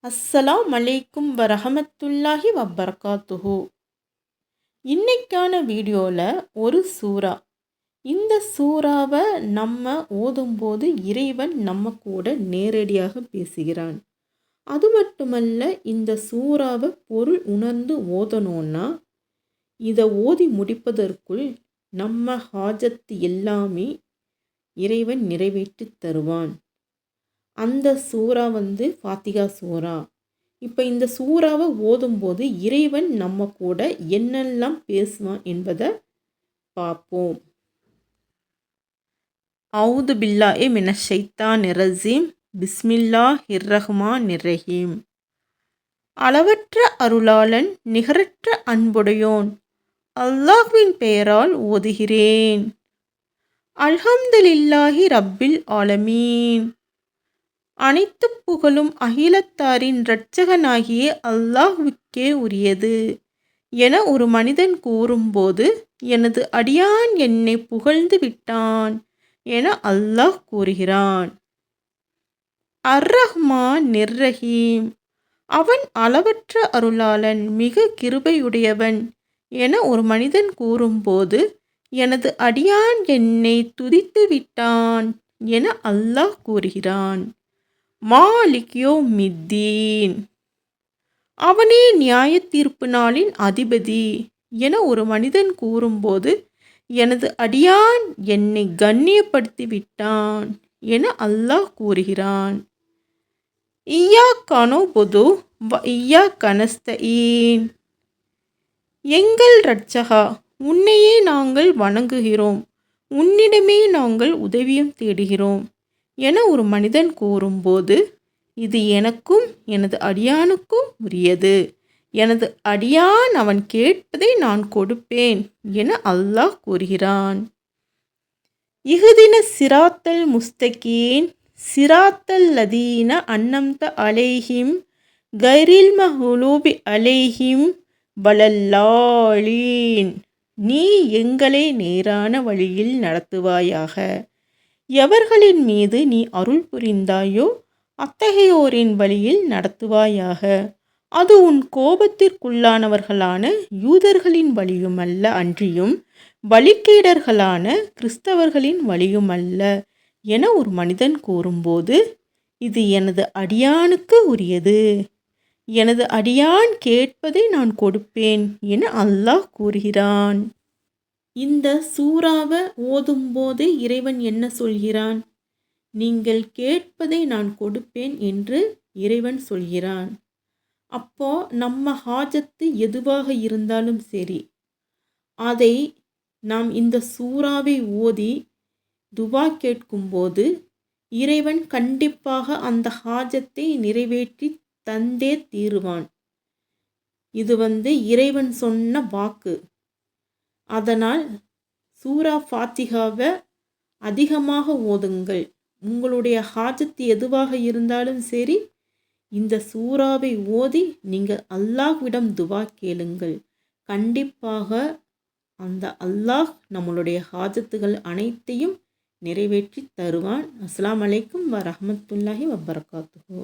அஸ்ஸலாம் அலைக்கும் வரஹமத்துல்லாஹி வபரகாத்துஹு. இன்னைக்கான வீடியோவில் ஒரு சூறா. இந்த சூறாவை நம்ம ஓதும்போது இறைவன் நம்ம கூட நேரடியாக பேசுகிறான். அது மட்டுமல்ல, இந்த சூறாவை பொருள் உணர்ந்து ஓதணும்னா இதை ஓதி முடிப்பதற்குள் நம்ம ஹாஜத்து எல்லாமே இறைவன் நிறைவேற்றி தருவான். அந்த சூறா ஃபாத்திகா சூறா. இப்போ இந்த சூறாவை ஓதும்போது இறைவன் நம்ம கூட என்னெல்லாம் பேசுவான் என்பதை பார்ப்போம். அவுது பில்லாஹி மினஷ் ஷைத்தானிர் ரஜீம். பிஸ்மில்லாஹிர் ரஹ்மானிர் ரஹீம். அளவற்ற அருளாளன் நிகரற்ற அன்புடையோன் அல்லாஹ்வின் பெயரால் ஓதுகிறேன். அல்ஹம்துலில்லாஹி ரப்பில் ஆலமீன். அனைத்து புகழும் அகிலத்தாரின் இரட்சகனாகிய அல்லாஹ்வுக்கே உரியது என ஒரு மனிதன் கூறும்போது, எனது அடியான் என்னை புகழ்ந்து விட்டான் என அல்லாஹ் கூறுகிறான். அர் ரஹ்மான் நிர்ரஹீம். அவன் அளவற்ற அருளாளன், மிக கிருபையுடையவன் என ஒரு மனிதன் கூறும்போது, எனது அடியான் என்னை துதித்து விட்டான் என அல்லாஹ் கூறுகிறான். மாலிக் யௌமித்தீன். அவனே நியாய தீர்ப்பு நாளின் அதிபதி என ஒரு மனிதன் கூறும்போது, எனது அடியான் என்னை கண்ணியப்படுத்தி விட்டான் என அல்லாஹ் கூறுகிறான். இய்யாக்க நஅ்புது வ இய்யாக்க நஸ்தஈன். எங்கள் இரட்சகா, உன்னையே நாங்கள் வணங்குகிறோம், உன்னிடமே நாங்கள் உதவியும் தேடுகிறோம் என ஒரு மனிதன் கூறும்போது, இது எனக்கும் எனது அடியானுக்கும் உரியது, எனது அடியான் அவன் கேட்பதை நான் கொடுப்பேன் என அல்லாஹ் கூறுகிறான். இஹ்தின சிராத்தல் முஸ்தகீம் சிராத்தல் லதீன அன்னம்த அலைஹிம் கைரில் மஹ்லூபி அலைஹிம் வலல்லாலீன். நீ எங்களை நேரான வழியில் நடத்துவாயாக. எவர்களின் மீது நீ அருள் புரிந்தாயோ அத்தகையோரின் வழியில் நடத்துவாயாக. அது உன் கோபத்திற்குள்ளானவர்களான யூதர்களின் வழியுமல்ல, அன்றியும் வழிகேடர்களான கிறிஸ்தவர்களின் வழியுமல்ல என ஒரு மனிதன் கூறும்போது, இது எனது அடியானுக்கு உரியது, எனது அடியான் கேட்பதை நான் கொடுப்பேன் என அல்லாஹ் கூறுகிறான். இந்த சூறாவை ஓதும்போது இறைவன் என்ன சொல்கிறான்? நீங்கள் கேட்பதை நான் கொடுப்பேன் என்று இறைவன் சொல்கிறான். அப்போ நம்ம ஹாஜத்து எதுவாக இருந்தாலும் சரி, அதை நாம் இந்த சூறாவை ஓதி துவா கேட்கும்போது இறைவன் கண்டிப்பாக அந்த ஹாஜத்தை நிறைவேற்றி தந்தே தீருவான். இது இறைவன் சொன்ன வாக்கு. அதனால் சூரா ஃபாத்திகாவை அதிகமாக ஓதுங்கள். உங்களுடைய ஹாஜத்து எதுவாக இருந்தாலும் சரி, இந்த சூறாவை ஓதி நீங்கள் அல்லாஹ்விடம் துவா கேளுங்கள். கண்டிப்பாக அந்த அல்லாஹ் நம்மளுடைய ஹாஜத்துகள் அனைத்தையும் நிறைவேற்றி தருவான். அஸ்ஸலாமு அலைக்கும் வரஹ்மத்துல்லாஹி வபரகாத்துஹு.